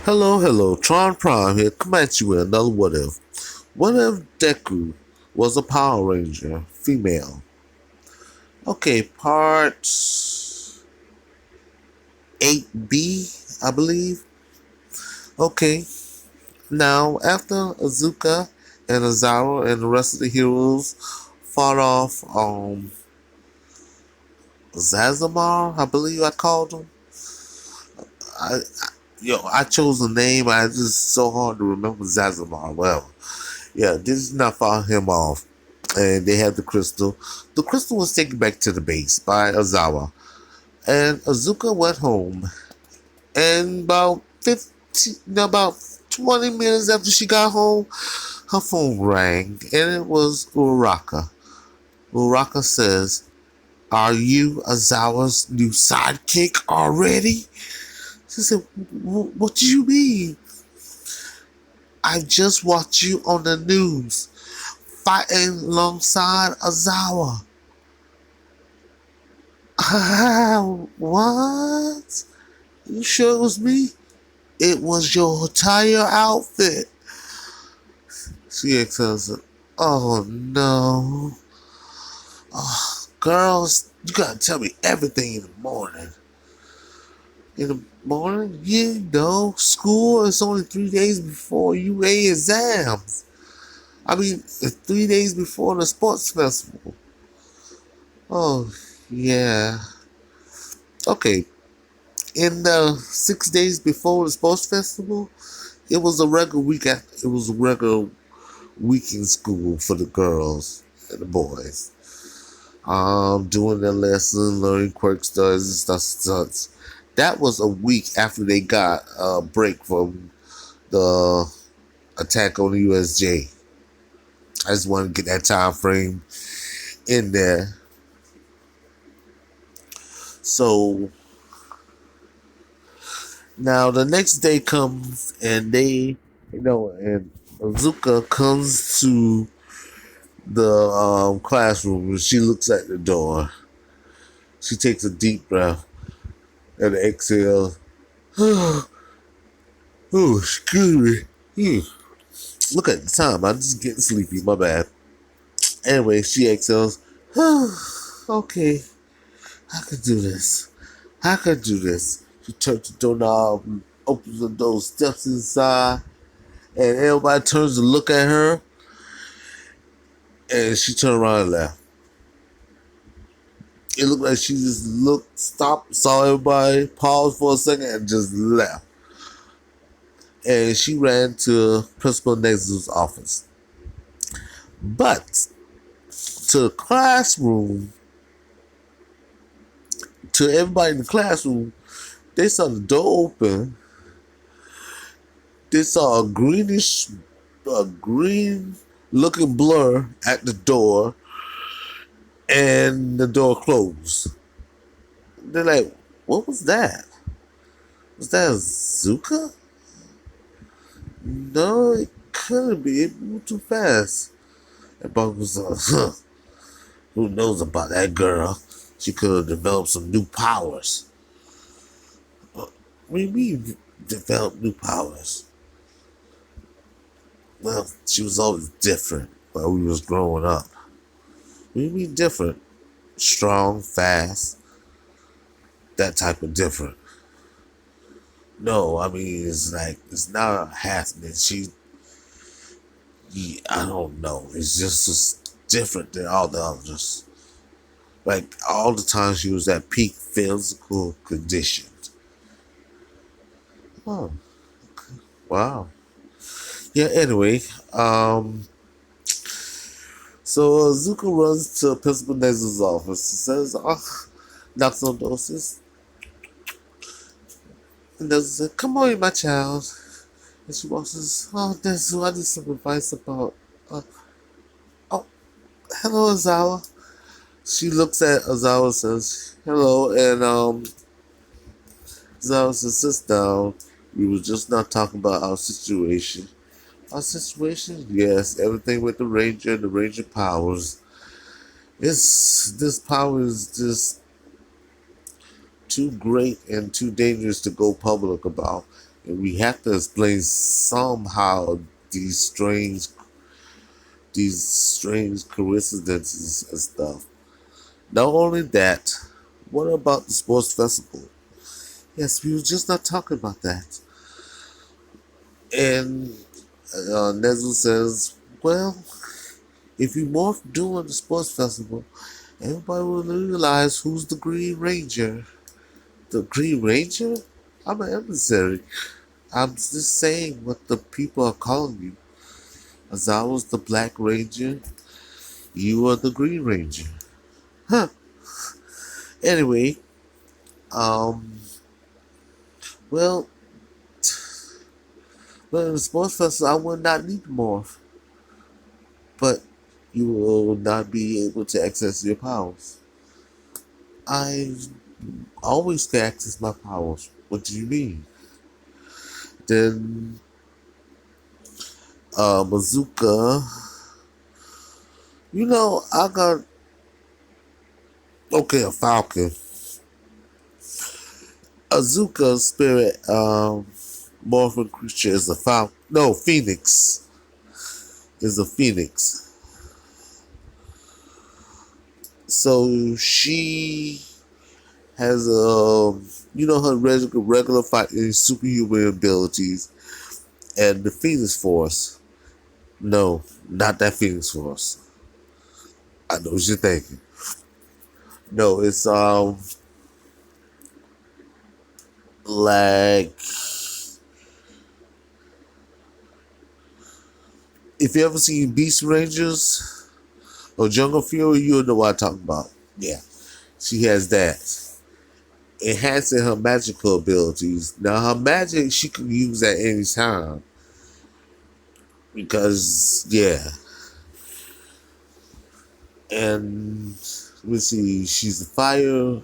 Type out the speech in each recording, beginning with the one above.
Hello, hello, Tron Prime here, come at you with another what if. What if Deku was a Power Ranger, female? Okay, part 8B, I believe. Okay, now after Azuka and Azawa and the rest of the heroes fought off Zazamar, I believe I called him. I, I chose a name, I just so hard to remember Zazamar. Well, yeah, this did not fought him off. And they had the crystal. The crystal was taken back to the base by Azawa. And Azuka went home. And about 20 minutes after she got home, her phone rang. And it was Uraraka. Uraraka says, "Are you Azawa's new sidekick already?" She said, "What do you mean? I just watched you on the news fighting alongside Azawa." What? You sure it was me? It was your entire outfit. She tells her, "Oh no. Oh, girls, you gotta tell me everything in the morning." In the morning? You know, school is only 3 days before UA exams. I mean, 3 days before the sports festival. Oh, yeah. Okay, in the 6 days before the sports festival, it was a regular week. It was a regular week in school for the girls and the boys. Doing their lesson, learning quirk studies and stuff. That was a week after they got a break from the attack on the USJ. I just wanted to get that time frame in there. So now the next day comes and and Azuka comes to the classroom and she looks at the door. She takes a deep breath and exhales. Oh, excuse me. Look at the time. I'm just getting sleepy. My bad. Anyway, she exhales. Okay, I can do this. I can do this. She turns the doorknob, opens the door, steps inside, and everybody turns to look at her. And she turned around and left. It looked like she just looked, stopped, saw everybody, paused for a second, and just left. And she ran to Principal Nexus's office. But to the classroom, to everybody in the classroom, they saw the door open. They saw a green looking blur at the door, and the door closed. They're like, "What was that? Was that Zuka?" No, it couldn't be. It moved too fast. And Buck was who knows about that girl? She could have developed some new powers. What do you mean develop new powers? Well, she was always different while we was growing up. What do you mean different? Strong, fast, that type of different. No, I mean it's like it's not a happening. I don't know. It's just different than all the others. Like all the time she was at peak physical condition. Oh, wow. Yeah. Anyway, so Zuko runs to Principal Nezu's office. He says, knocks on the door. Says, and Nezu says, "Come on, my child." And she walks and says, "Oh, Nezu, I need some advice about." Uh, oh, hello, Azawa. She looks at Azawa and says, "Hello," and Azawa says, "Sit down. We were just not talking about our situation." Our situation? Yes, everything with the Ranger powers. This power is just too great and too dangerous to go public about. And we have to explain somehow these strange these strange coincidences and stuff. Not only that, what about the sports festival? Yes, we were just not talking about that. And Nezu says, well, if you morph during the sports festival, everybody will realize who's the Green Ranger. The Green Ranger? I'm an emissary. I'm just saying what the people are calling you. Azawa's the Black Ranger. You are the Green Ranger. Huh. Anyway, um, well, well, in the sports festival, I would not need to morph, but you will not be able to access your powers. I always can access my powers. What do you mean? Then, Bazooka. I got okay, a falcon. Azuka spirit morphin creature is a falcon. No, phoenix is a phoenix. So she has her regular fighting superhuman abilities and the Phoenix Force. No, not that Phoenix Force. I know what you're thinking. No, it's like if you ever seen Beast Rangers or Jungle Fury, you'll know what I'm talking about. Yeah, she has that. Enhancing her magical abilities. Now her magic she can use at any time. Because and let's see, she's a fire.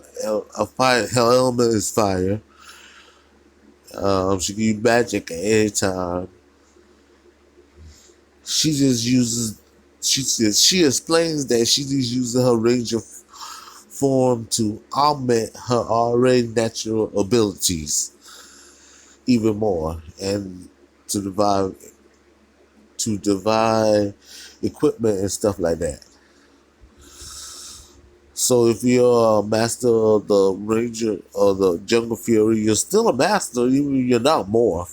A fire. Her element is fire. She can use magic at any time. She just uses. She explains that she just uses her range of form to augment her already natural abilities even more, and to divide equipment and stuff like that. So if you're a master of the Ranger or the Jungle Fury, you're still a master, even if you're not more.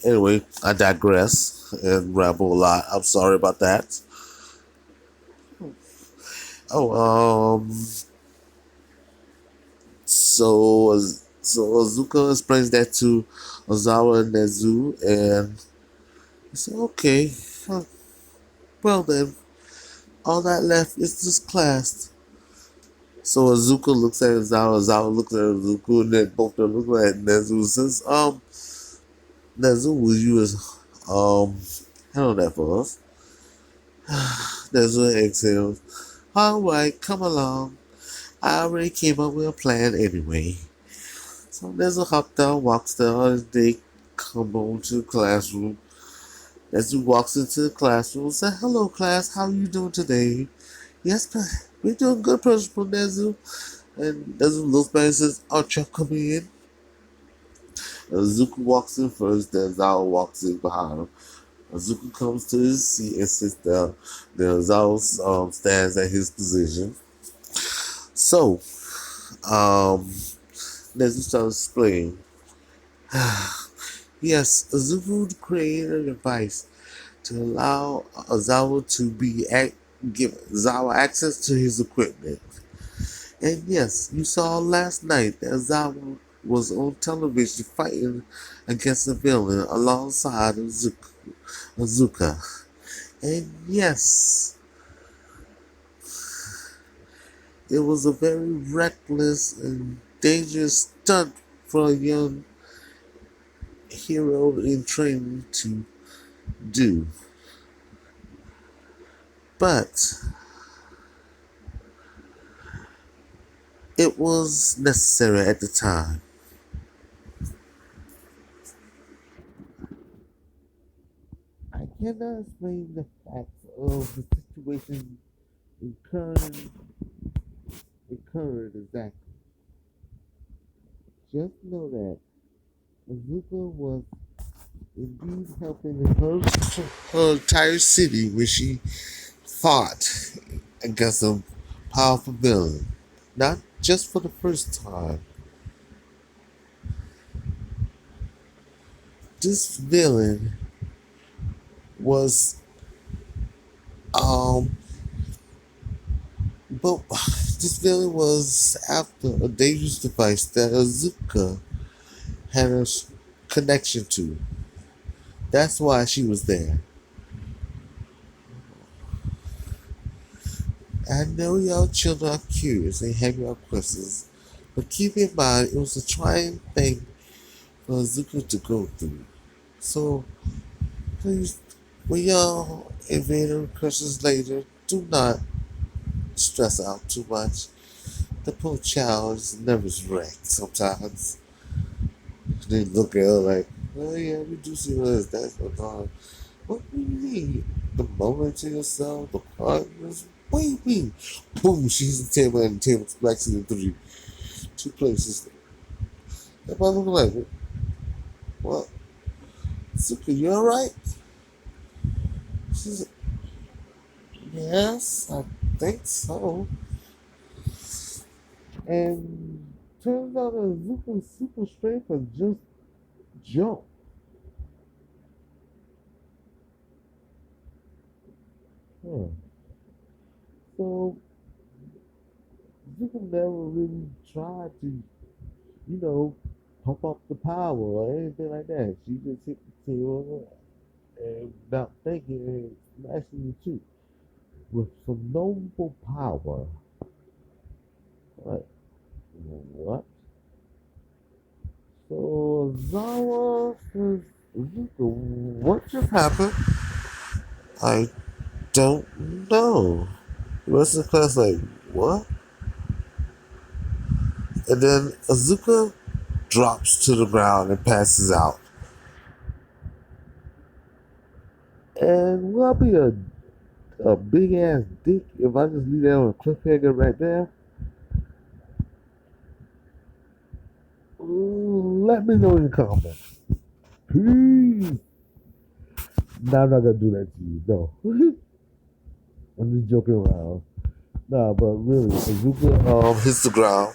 Anyway, I digress and ramble a lot. I'm sorry about that. Oh, so Azuka explains that to Ozawa and Nezu, and he said, "Okay, well then, all that left is this class." So Azuka looks at Ozawa, Ozawa looks at Azuka, and then both of them look at Nezu and says, Nezu, will you handle that for us? Nezu exhales. Alright, come along. I already came up with a plan anyway. So Nezu hops down, walks down, and they come on to the classroom. Nezu walks into the classroom and says, hello class, how are you doing today? Yes, we're doing good, Principal Nezu. And Nezu looks back and says, aren't you coming in? Azuka walks in first, then Zawa walks in behind him. Azuka comes to his seat and sits down. Then Zawa stands at his position. So, Nezu starts explaining. Yes, Azuka created a device to allow Zawa to give Zawa access to his equipment. And yes, you saw last night that Zawa was on television fighting against a villain alongside Azuka. And yes, it was a very reckless and dangerous stunt for a young hero in training to do. But it was necessary at the time. I cannot explain the facts of the situation occurring exactly. just know that Azuka was indeed helping her entire city when she fought against a powerful villain. Not just for the first time. This villain was um but this villain was after a dangerous device that Azuka had a connection to. That's why she was there. I know y'all children are curious and have your questions, but keep in mind it was a trying thing for Azuka to go through. So please, when y'all invade her questions later, do not stress out too much. The poor child is a nervous wreck sometimes. They look at her like, oh yeah, we do see her as that's what's on. What do you mean? The moment to yourself, the partners. What do you mean? Boom, she's the table and the table back to the three. Two places. That mother was like, what? Suka, you alright? She's like, yes, I think so. And turns out that Zuka's super strength was just junk. Huh. So Zuka never really tried to, pump up the power or anything like that. She just hit the table and without thinking and smashing the two with some noble power. Like, what? So Zawa says, Zuka, what just happened? I don't know. The rest of the class like, what? And then Azuka drops to the ground and passes out. And will I be a big ass dick if I just leave that on a cliffhanger right there? Let me know in the comments. Peace. No, I'm not gonna do that to you. No. I'm just joking around. Nah, but really, Azuka hits the ground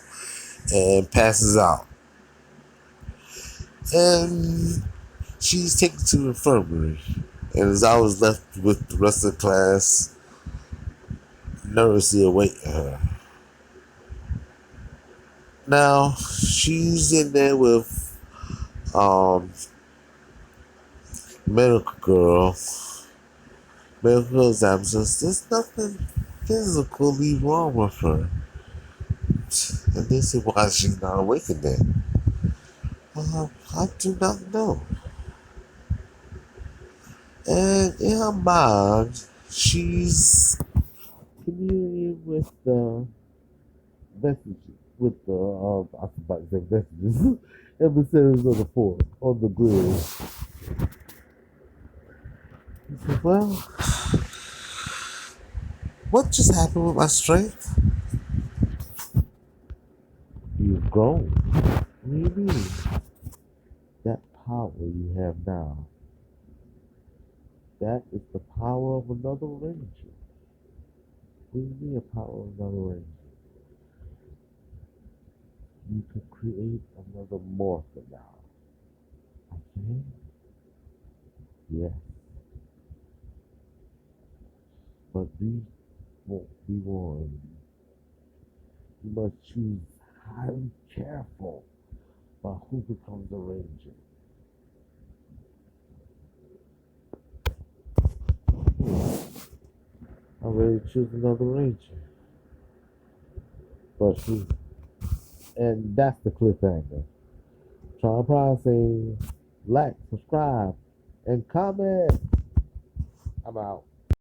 and passes out. And she's taken to the infirmary. And as I was left with the rest of the class, nervously awaiting her. Now, she's in there with medical girl. Medical girl's absence. There's nothing physically wrong with her. And they say, why is she not awakened then? I do not know. And in her mind, she's communicating with the messages, with the, I was about to say messages, emissaries of the force on the grid. He said, well, what just happened with my strength? You've grown. What do you mean? That power you have now, that is the power of another ranger. What do you mean a power of another ranger? You could create another morpher now. Okay? Yes. But be warned. You must choose highly careful about who becomes a ranger. I'm ready to choose another ranger. But she, and that's the cliffhanger. Try pricing, like, subscribe, and comment. I'm out.